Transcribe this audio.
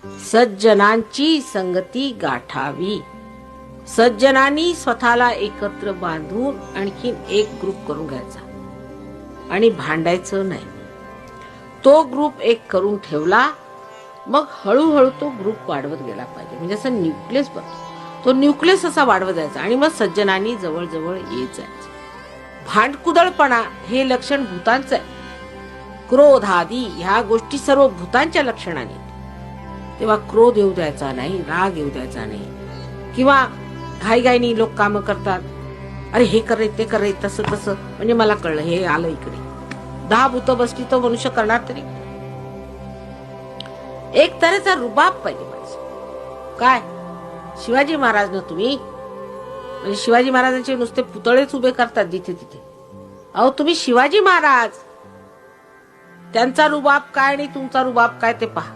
सज्जनांची संगती गाठावी. सज्जनांनी स्वतःला एकत्र बांधून आणखीन एक ग्रुप करून घ्यायचा आणि भांडायचं नाही. तो ग्रुप एक करून ठेवला, मग हळूहळू तो ग्रुप वाढवत गेला पाहिजे. म्हणजे असं न्यूक्लियस बनतो, तो न्यूक्लियस असा वाढवत जायचा आणि मग सज्जनांनी जवळ येत जायचं. भांडकुदळपणा हे लक्षण भूतांचं आहे. क्रोध आदी ह्या गोष्टी सर्व भूतांच्या लक्षणाने. तेव्हा क्रोध येऊ द्यायचा नाही, राग येऊ द्यायचा नाही. किंवा घाईघाईनी लोक कामं करतात, अरे हे करे ते करे, तसं तसं, म्हणजे मला कळलं हे आलं इकडे. 10 भूतं बसली तो मनुष्य करणार तरी. एक तऱ्हेचा रुबाब पाहिजे माणसं. काय शिवाजी महाराज ना तुम्ही, म्हणजे शिवाजी महाराजांचे नुसते पुतळेच उभे करतात जिथे तिथे. अहो तुम्ही शिवाजी महाराज, त्यांचा रुबाब काय आणि तुमचा रुबाब काय ते पहा.